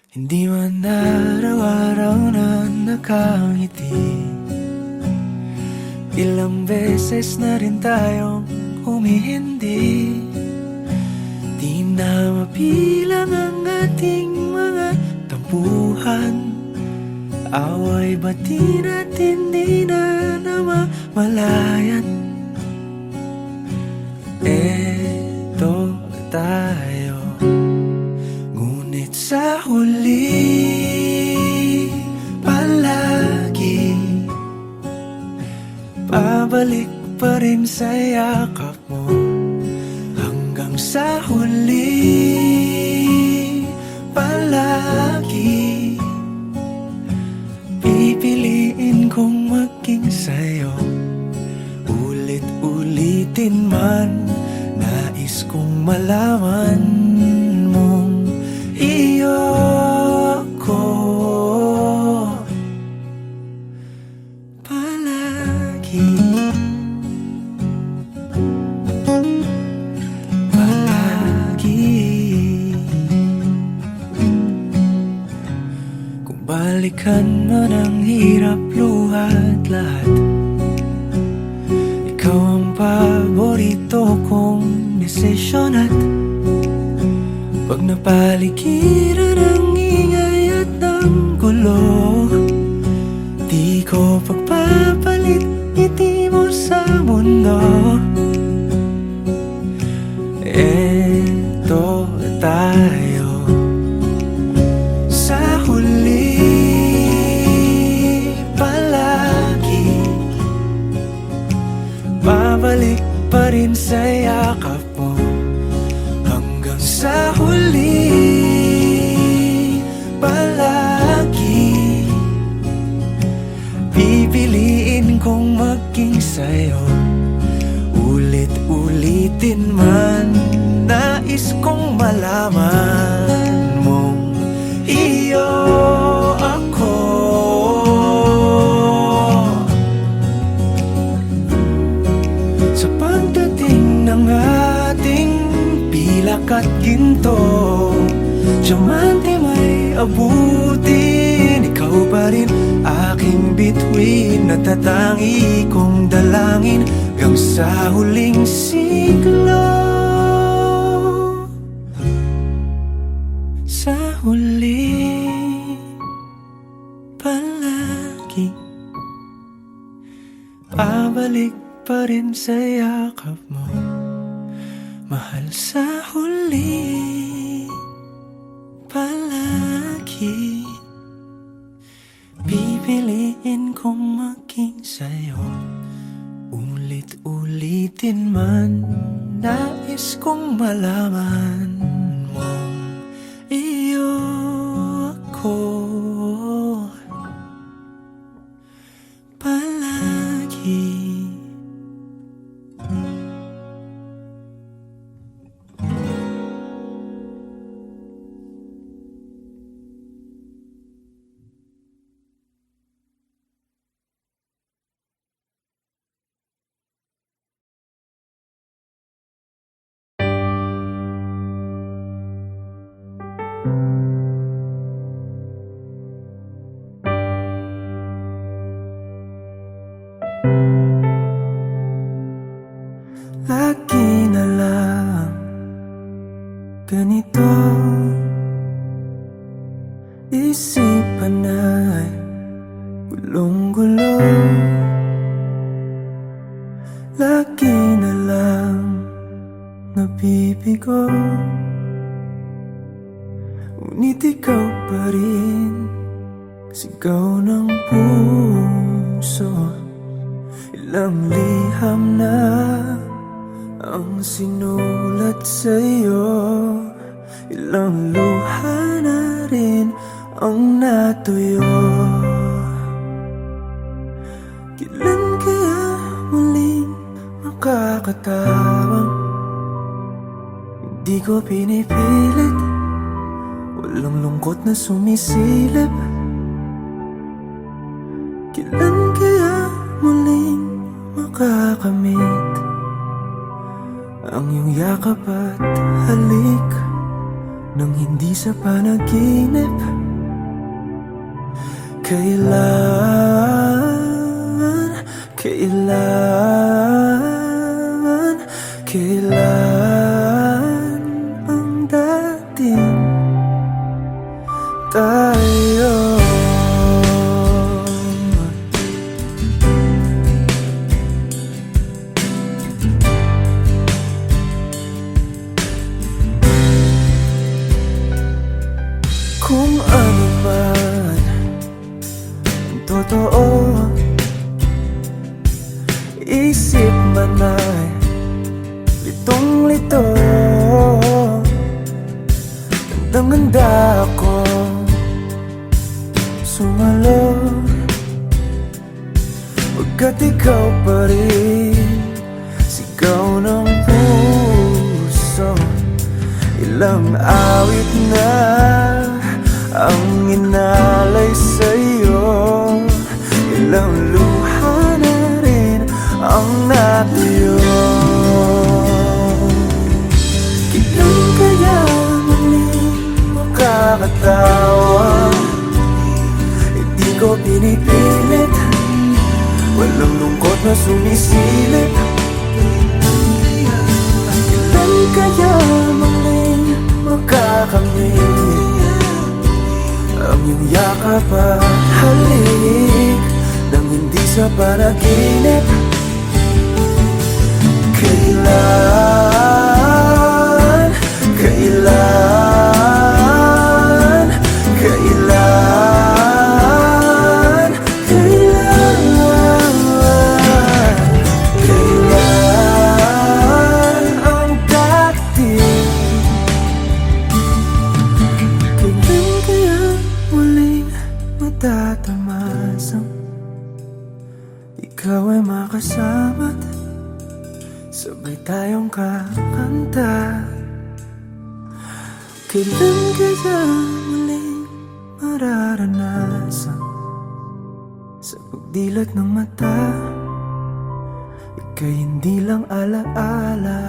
Hindi man araw-araw na nakangiti, ilang beses na rin tayong humihindi. Di na mabilang ang ating mga tampuhan, away bati natin di na namamalayan. Eto tayo, ngunit sa huli palagi pabalik pa rin sa yakap mo. Hanggang sa huli palagi pipiliin kong maging sa'yo. Ulit-ulitin man, nais kong malaman mong iyo ako palagi. Kung balikan man ang hirap, luhat lahat, ikaw ang paborito kong desisyon. At pag napaligiran ang ingay at ang gulo, di ko pagpapalit ngiti mo sa mundo. Eto tayo, sa huli palagi babalik pa rin sa yakap mo. Hanggang sa huli palagi pipiliin kong maging sa'yo. Ulit-ulitin man, nais kong malaman mong iyo ako. Sa pagdating ng ating pilak at ginto, diamante may abutin, ikaw pa rin aking bituin. Natatangi kong dalangin hanggang sa huling siglo. Sa huli palagi pabalik pa rin sa yakap mo, mahal. Sa huli palagi pipiliin kong maging sa'yo. Ulit-ulitin man, nais kong malaman mong iyo ako palagi. Lagi na lang ganito, isipan ay gulong-gulo. Lagi na lang nabibigo, ngunit ikaw pa rin sigaw ng puso. Ilang liham na ang sinulat sa'yo, ilang luha na rin ang natuyo. Kailan kaya muling makakatawang hindi ko pinipilit, walang lungkot na sumisilip. Kailan kaya muling makakamit ang iyong yakap at halik, nang hindi sa panaginip. Kailan, kailan, kailan ang dating tayo? Kung ano man ang totoo, isip man ay litong-lito. Gandang-ganda ako sumalo, pagkat ikaw pa rin sigaw ng puso. Ilang awit na ang inalay sa'yo, ilang luha na rin ang natuyo. Kailan kaya muling makakatawa? Hindi ko pinipilit, walang lungkot na sumisilip. Kailan kaya muling makakamit ang iyong yakap at halik nang hindi sa panaginip? Kailan, kailan, kailan, kailan, kailan ang dating? Kailan kaya muling matatamasang ikaw ay makasama't sabay tayong kakanta? Kailan kaya muling mararanasan sa pagdilat ng mata ika'y hindi lang alaala?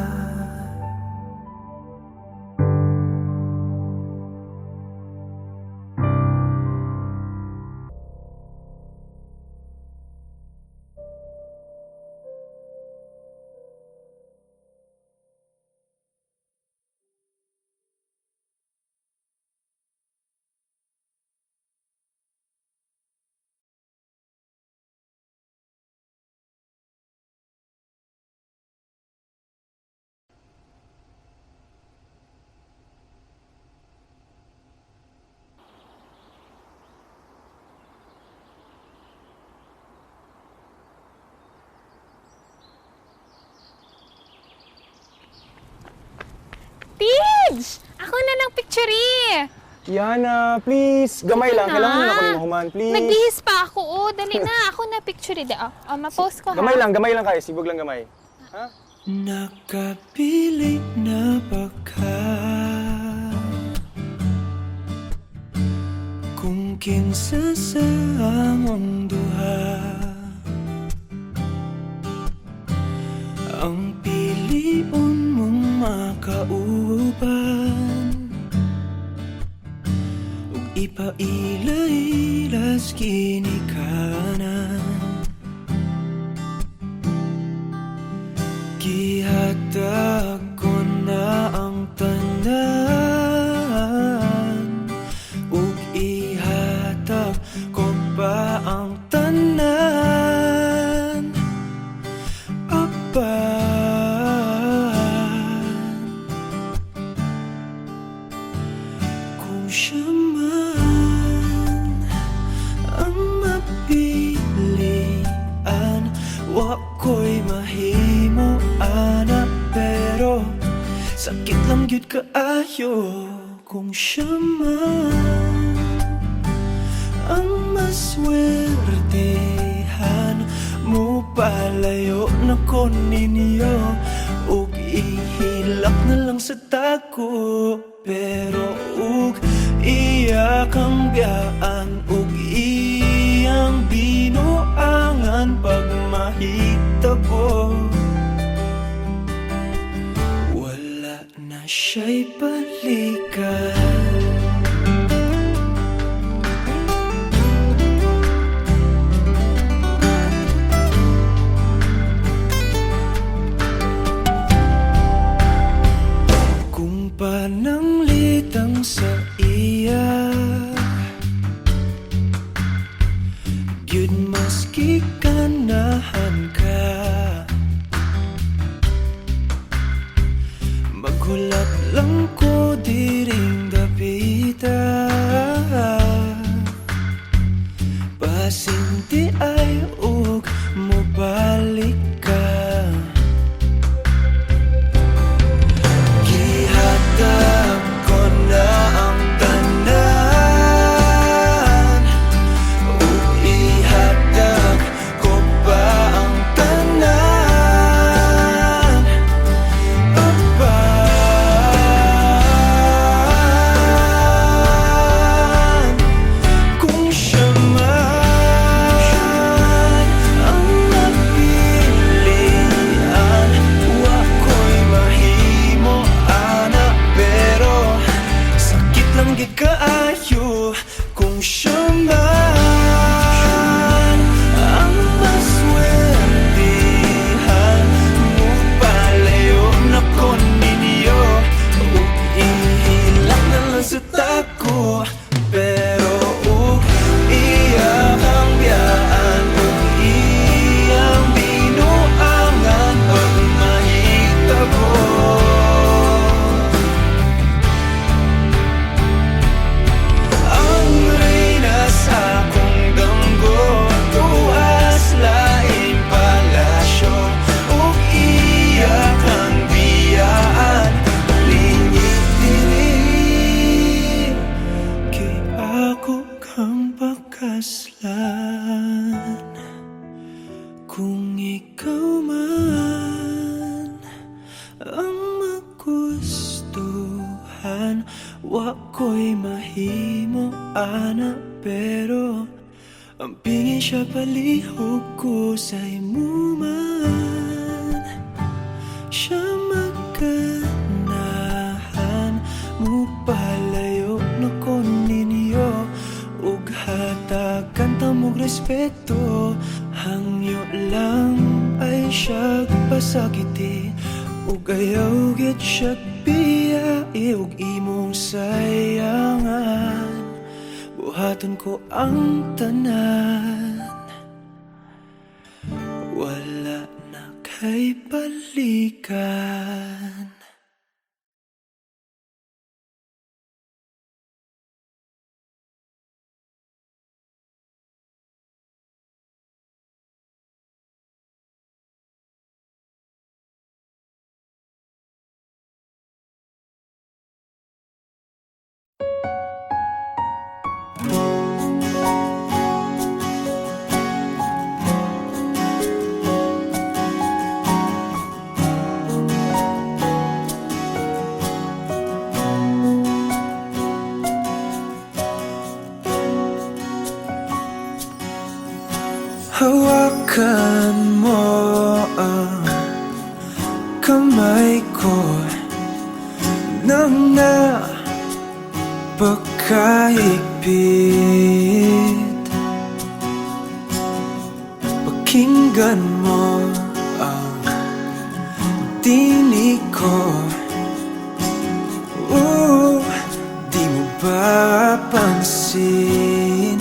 Tidge! Ako na ng picture eh! Yana, please. Gamay lang. Na. Kailangan mo na ako ni Mahuman, please. Nagbihis pa ako, oh. Dali na, ako na picture eh. Ma-post ko ha. Gamay lang kayo. Sibog lang gamay. Ha? Nakapilit na baka kung kinsa sa among duha ang piliun mong makauban ug ipailailas ginikanan. Gihatag ko na ang tanan ug ihatag ko pa ang tanan. Kung siya man ang mapilian, wa ko'y mahimo ana, pero sakit lang gyud kaayo kung siya man ang maswertehan. Mo palayo na ko ninyo ug ihilak na lang sa tako, pero ug iya kang biyaan ug iyang binuangan pag mahitabo. Wala na siya'y balikan. Kung pananglitang sa iya, gyud maski ganahan ka, maghulat lang ko diring dapita, pasinti ay ug mobalik ka. Gihatag ko na ang tanan, ug ihatag ko pa ang tanan. Apan kung siya man ang napilian, wa ko'y mahimo ana, pero sakit lang gid kaayo kung siya man ang maswertihan. Mupalayo na ko ninyo ug ihilak na lang sa tako, pero iyang ang biyaan ug iyang binuangan pag mahitabo. Ang reyna sa akong damgo, tuas laing palasyo, ug iyak ang biyaan lingit dili. Kay ako kang pakaslan, kung ikaw man ang magustuhan, wa ko'y mahimo ana, pero ang pingin siya palihog ko sa imo man. Siya maganahan, mupalayo na ko ninyo ug hatagan tamog respeto. Hangyo lang ay siya pasakiti, ug ayaw gid siya biyai, ug imong sayangan. Buhaton ko ang tanan, wala na kay balikan. Hawakan mo ang kamay ko nang napakahigpit. Pakinggan mo ang tinig ko. Di mo ba pansin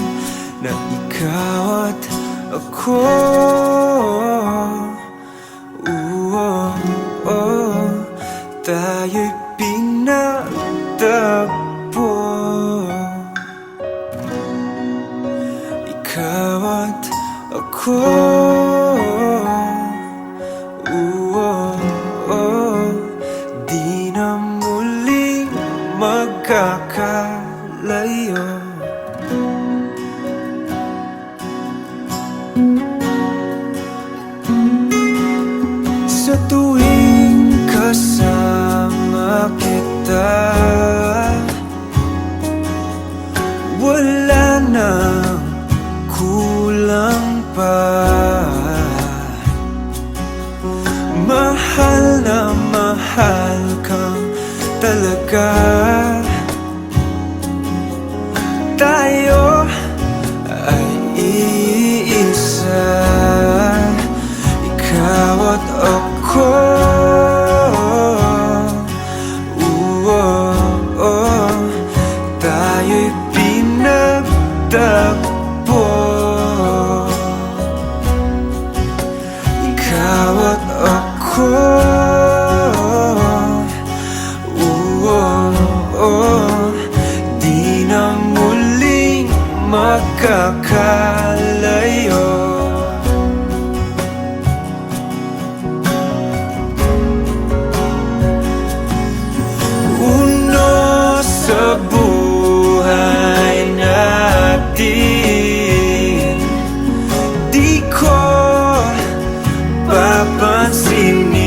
na ikaw at ako, tayo'y pinagtagpo. Ikaw at ako, di na muling magkakalayo. Sa tuwing kasama kita, wala nang kulang pa. Mahal na mahal kang di na muling magkakalayo. Uno sa buhay natin, di ko papansinin.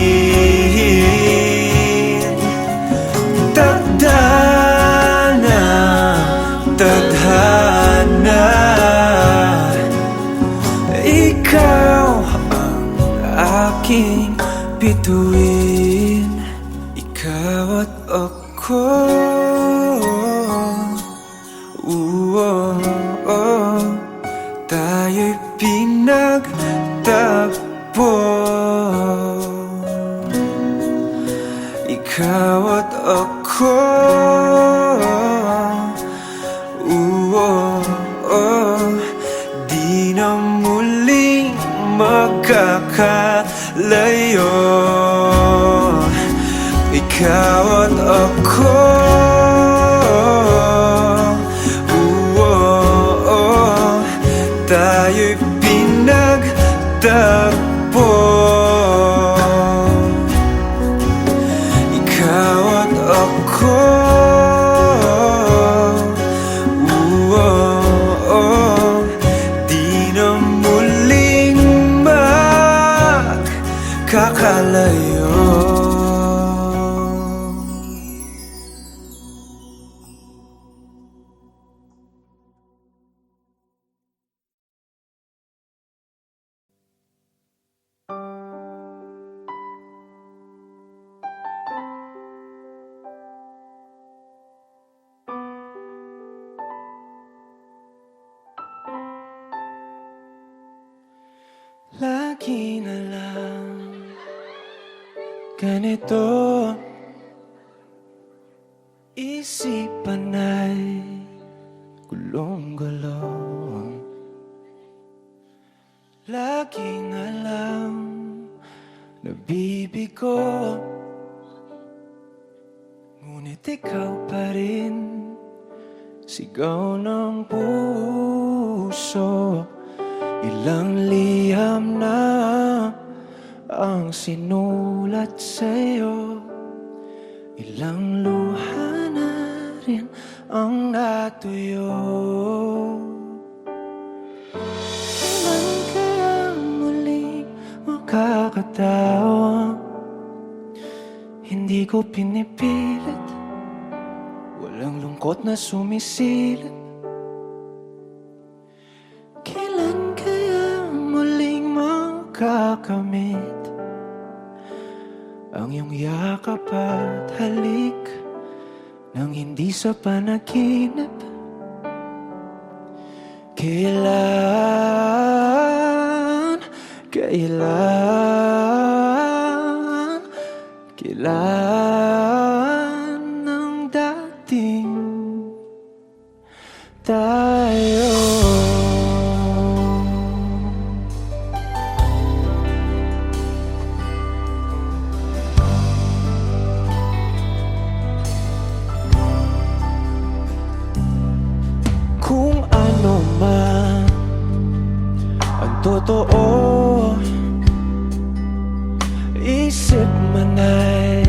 Tadhana, tadhana, ikaw ang aking bituin. Ikaw at ako, tayo'y pinagtagpo. Ikaw at ako, di na muling magkakalayo. Ikaw at ako, tayo'y pinagtagpo. Ikaw at ako, di na muling magkakalayo. Lagi na lang ganito, isipan ay gulong-gulong. Lagi na lang nabibigo, ngunit ikaw pa rin, sigaw ng puso. Ilang liham na ang sinulat sa'yo, ilang luha na rin ang natuyo. Kailan kaya muling makakatawa? Hindi ko pinipilit, walang lungkot na sumisilip. Kailan kaya muling makakamit ang iyong yakap at halik nang hindi sa panaginip? Kailan, kailan, kailan ang dating tayo? Kung ano man ang totoo, isip man ay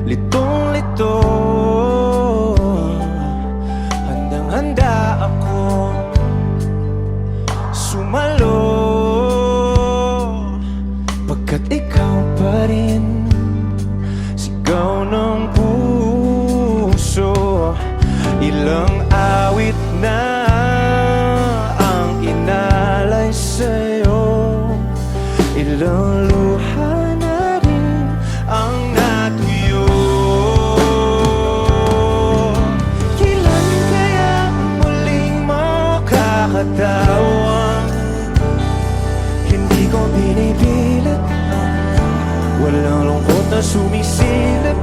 litong-lito, handang-handa ako sumalo, pagkat ikaw pa rin, sigaw ng puso. Ilang awit na ang inalay sa'yo, ilang luha na rin ang natuyo. Kailan kaya muling makakatawa? Hindi ko binibilit, walang lungkot na sumisilip.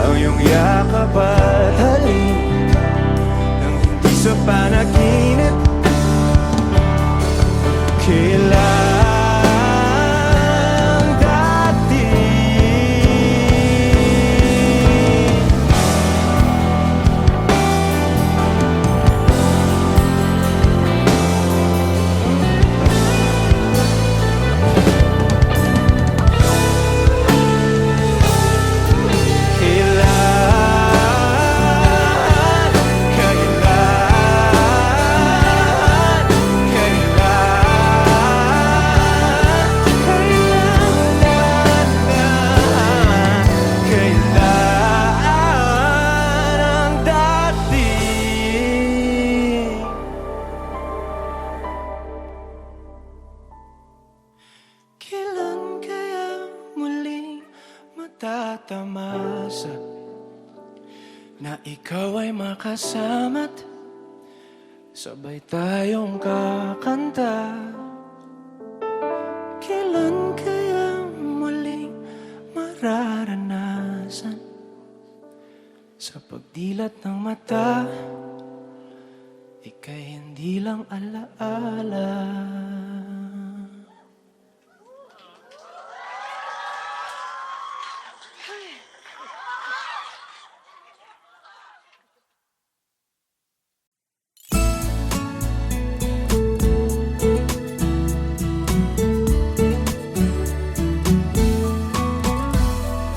Ang iyong yakap at halik nagtatamasa na ikaw ay makasama't sabay tayong kakanta. Kailan kaya muling mararanasan sa pagdilat ng mata, ika'y hindi lang alaala.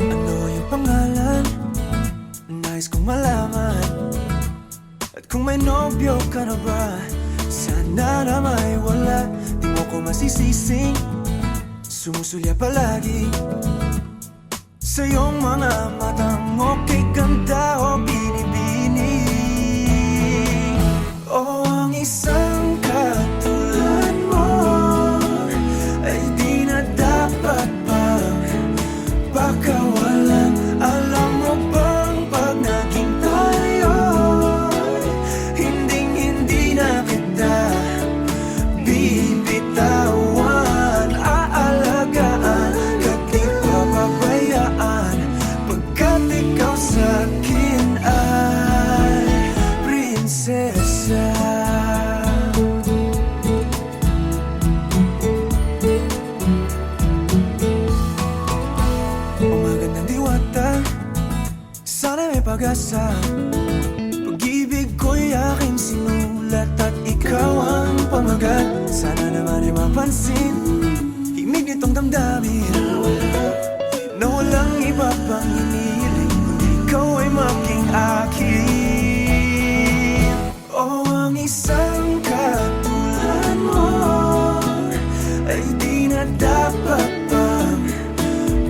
Ano yung pangalan? Nais kong malaman. At kung may nobyo ka na ba, sana na may wala. Di mo ko masisising sumusulya palagi sa iyong mga matang okay ganda o binibini. O ang isang katulad mo ay di na dapat pang pakawalan. Alam mo bang pag naging tayo, hinding-hindi na kita bibitawan. Aalagaan ka't di papabayaan, pagkat ikaw sa'kin ay prinsesa. Magandang diwata, sana may pag-asa. Pag-ibig ko'y aking sinulat at ikaw ang pamagat. Sana naman ay mapansin himig nitong damdamin na walang iba pang hinihiling kundi ikaw ay maging akin. O ang isang katulad mo ay di na dapat pang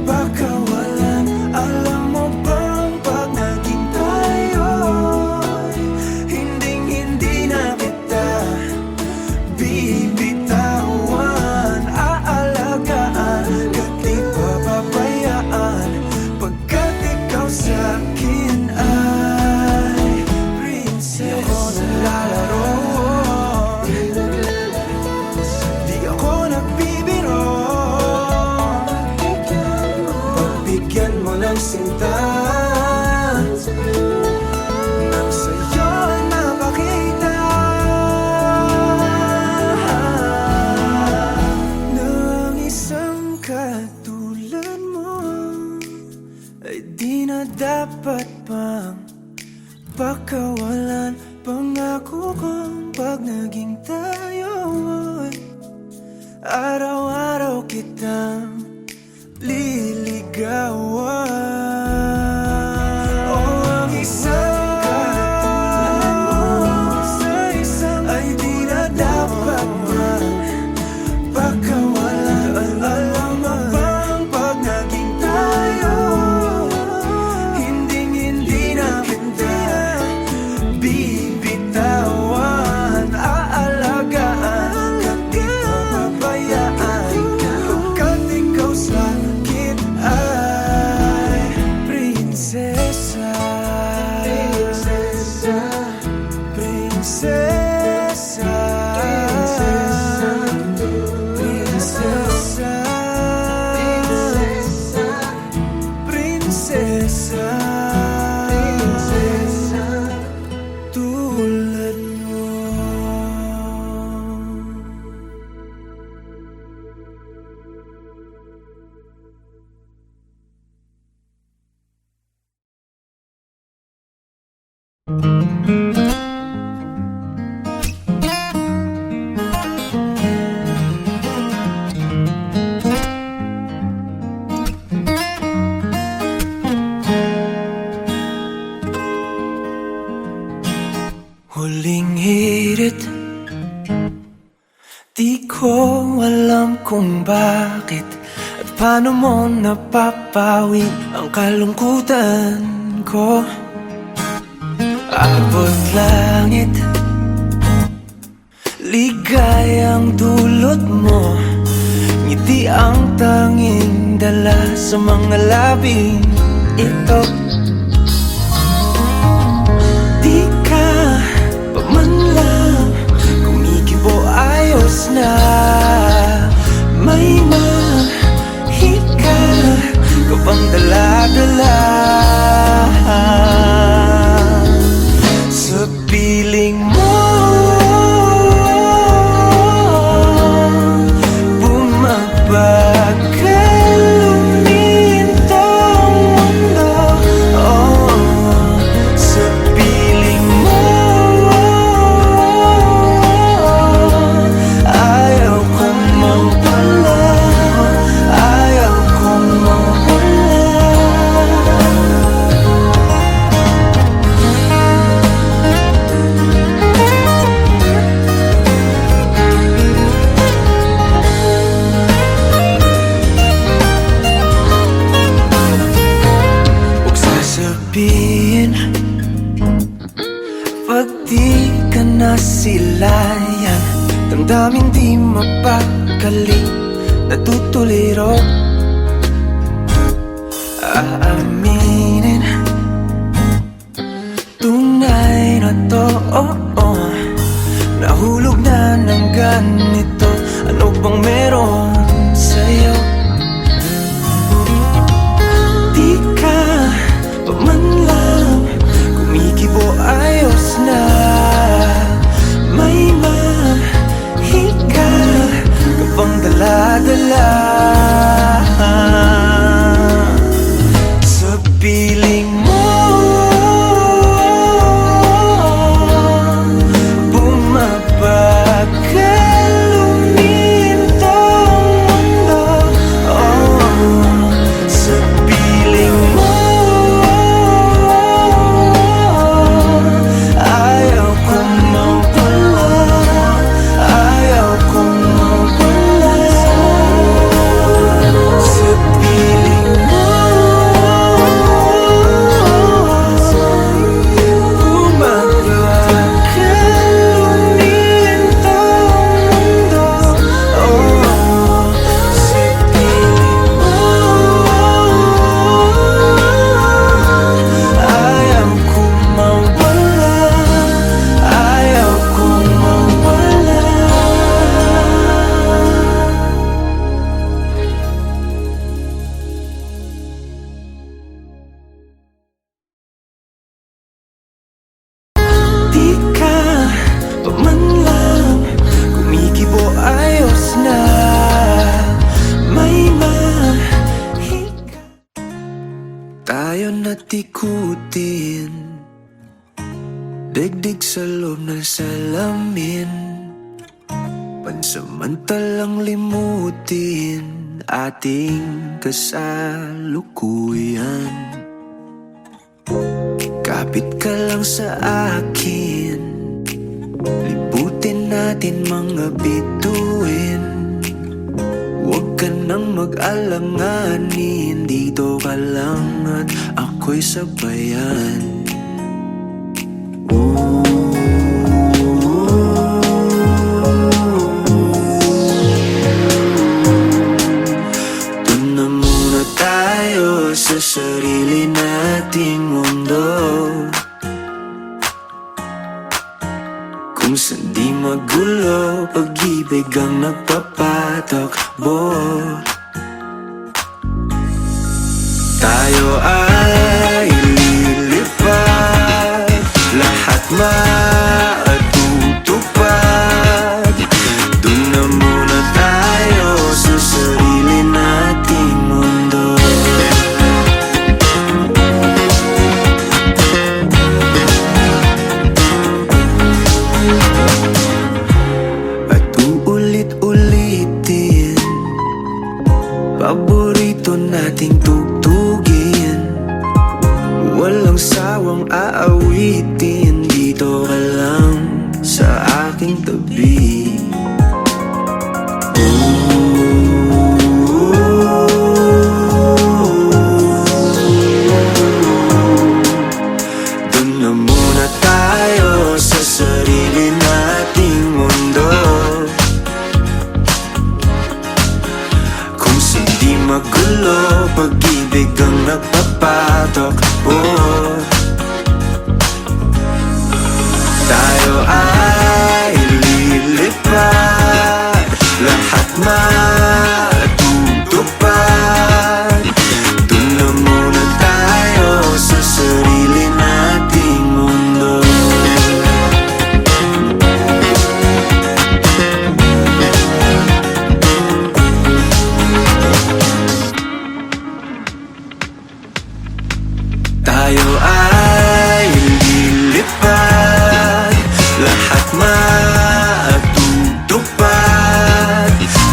pakawalan. Alam mo bang pag naging tayo, hinding-hindi na kita bibitawan. Aalagaan ka't di papabayaan, pagkat ikaw sa'kin ay prinsesa. Di ako naglalaro, di ako nagbibiro. Pagbigyan mo ng sinta nang sa'yo ay mapakita ng isang katulad mo ay di na dapat pang pakawalan. Pangako kong pag naging tayo ay araw-araw kitang liligawan. O ang isang katulad mo ay di na dapat man pakawalan. Alam mo bang pag naging tayo, hinding-hindi na kita bibitawan. Aalagaan ka't di papabayaan, pagkat ikaw sa'kin ay prinsesa. Prinsesa. Prinsesa. Prinsesa. Prinsesa. Tulad mo. Huling hirit, di ko alam kung bakit at paano mo napapawi ang kalungkutan ko. Abot langit, ligayang dulot mo, ngiti ang tanging dala sa mga labi ito. Di ka pa man lang kumikibo, ayos na. May mahika ka bang dala-dala sa piling mo? Bumabagal lumintang mundo, oh, sa piling mo. Ayaw kong mawala, ayaw kong mawala. Huwag sasabihin pag di ka na silayan, damdamin di mapakali, natutuliro. Aaminin, tunay na to, oh, oh. Nahulog na ng ganito, ano bang meron sa'yo? Di ka pa man lang kumikibo, ayos na. May mahika ka bang dala-dala sa piling mo? Bumabagal lumintang mundo, oh, sa piling mo. Ayaw kong mawala, ayaw kong mawala sa piling mo. Tayo natikutin, digdig sa loob ng salamin, pansamantalang limutin ating kasalukuyan. Kapit ka lang sa akin, liputin natin mga bituin. Huwag ka nang mag-alanganin, dito ka lang at ako'y sabayan. Doon na muna tayo sa sarili nating mundo, kung saan di magulo, pag-ibig ang nagpapatakbo. Tayo ay lilipad, lahat matutupad. Doon na muna tayo sa sarili nating mundo. At uulit-ulitin paborito nating tugtugin, walang sawang aawitin, dito ka lang sa aking tabi. Doon na muna tayo sa sarili nating mundo, kung saan di magulo, pag-ibig ang nagpapatakbo. patakbo. Tayo ay lilipad, lahat matutupad. Dun na muna tayo sa sarili nating mundo. Tayo ay lilipad, lahat matutupad.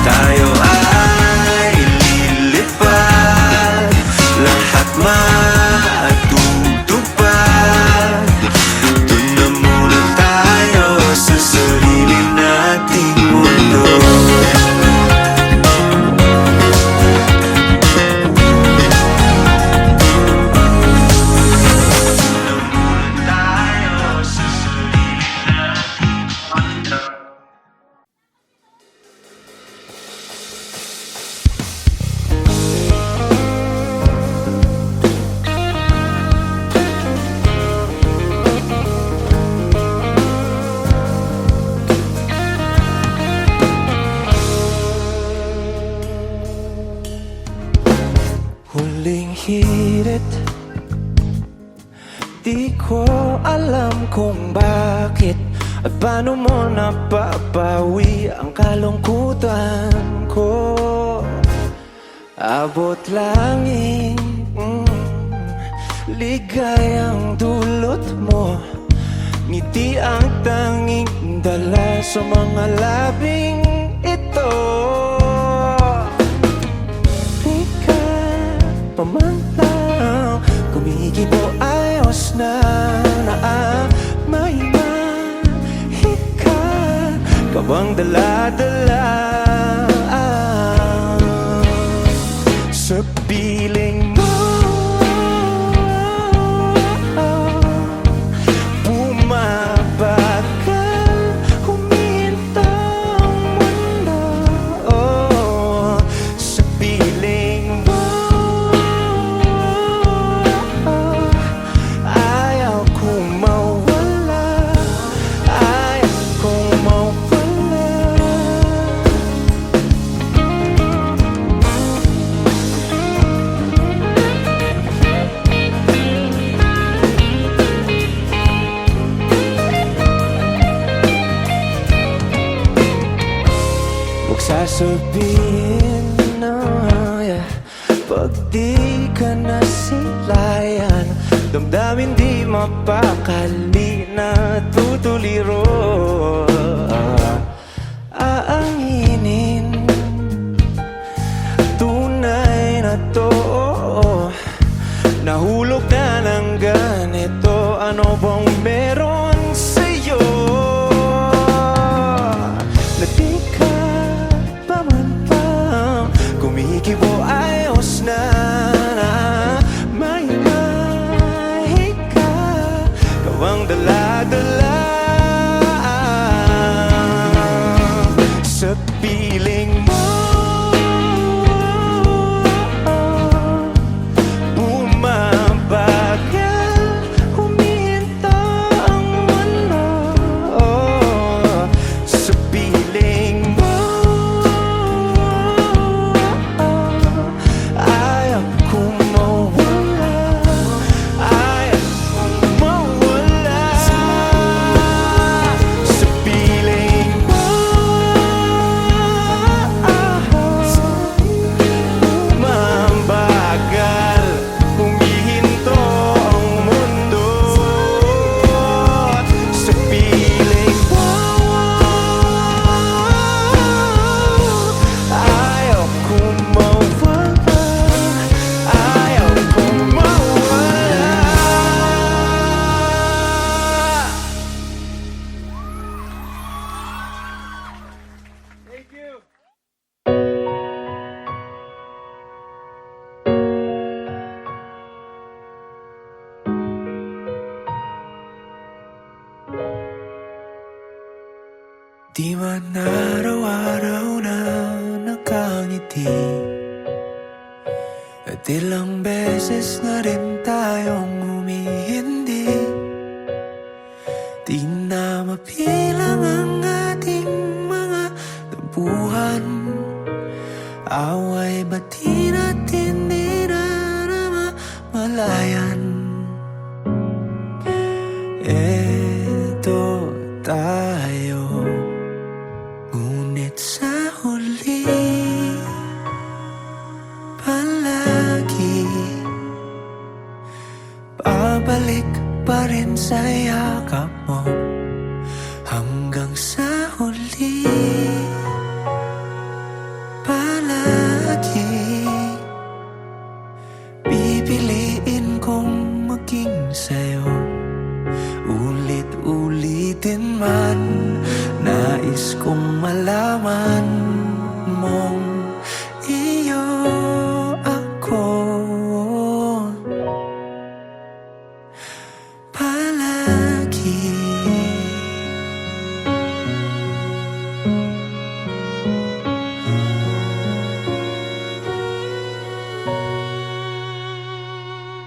Tayo ay lilipad, lahat matutupad. Dun na muna tayo sa sarili nating mundo. Huling hirit, di ko alam kung bakit at paano mo napapawi ang kalungkutan ko. Abot langit, ligayang dulot mo, ngiti ang tanging dala sa mga labing ito. Pamantang kumikibo ayos na may mahika ka bang dala-dala sa piling mo. Bumabagal, huminto ang mundo sa piling mo. Sasabihin na pag di ka nasilayan, damdamin di mapakali na tutuliro. Aanginin tunay na to, nahulog na ng ganito. Ano bang meron sa'yo na di ka kumikibo ayos na may mahika ka bang dala-dala sa piling mo. Bumabagal, huminto ang mundo sa piling mo. Di man araw-araw na nakangiti, At ilang beses na rin tayong humihindi. Di na mapilang ang ating mga tampuhan. Away bati natin di na malayan. Eto tayo, ngunit sa huli palagi babalik pa rin sa yakap mo. Hanggang sa huli palagi pipiliin kong maging sa'yo. Ulit-ulitin man, nais kong malaman mong iyo ako palagi.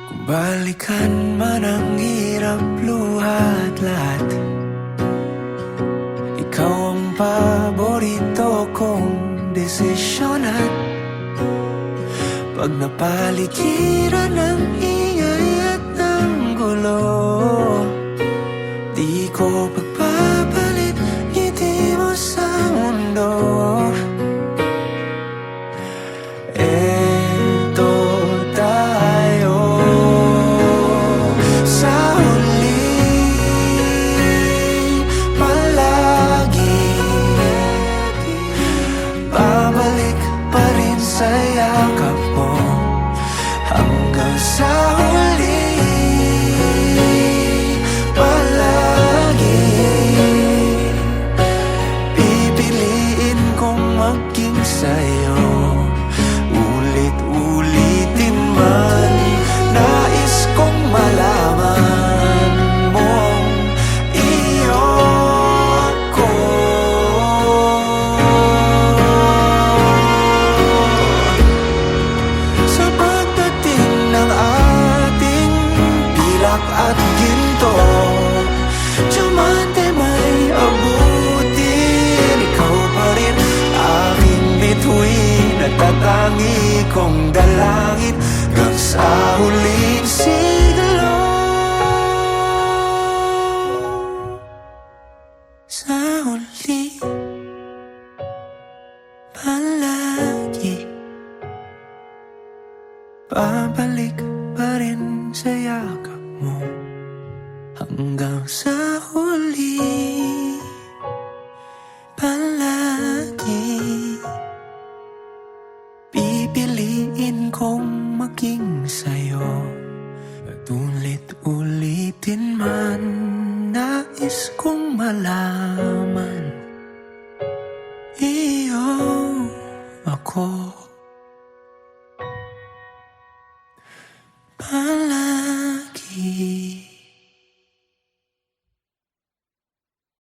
Kung balikan man ang hirap luhat lahat, ikaw ang paborito kong desisyon. At pag napaligiran ng ingay at ng gulo, di ko pagpapalit ngiti mo sa mundo. Eto tayo sa huli palagi, babalik pa rin sa yakap mo. Hanggang sa huli palagi pipiliin kong maging sa'yo. Ulit-ulitin man, nais kong malaman mong iyo ako. Sa pagdating ng ating pilak at ginto, diamante may abutin. Ikaw pa rin aking bituin at tatangi kong dalangin hanggang sa huling siglo. Sa huli palagi babalik pa rin sa yakap mo. Hanggang sa huli palagi pipiliin kong maging sa'yo. At ulit-ulitin man, nais kong malaman iyo ako palagi.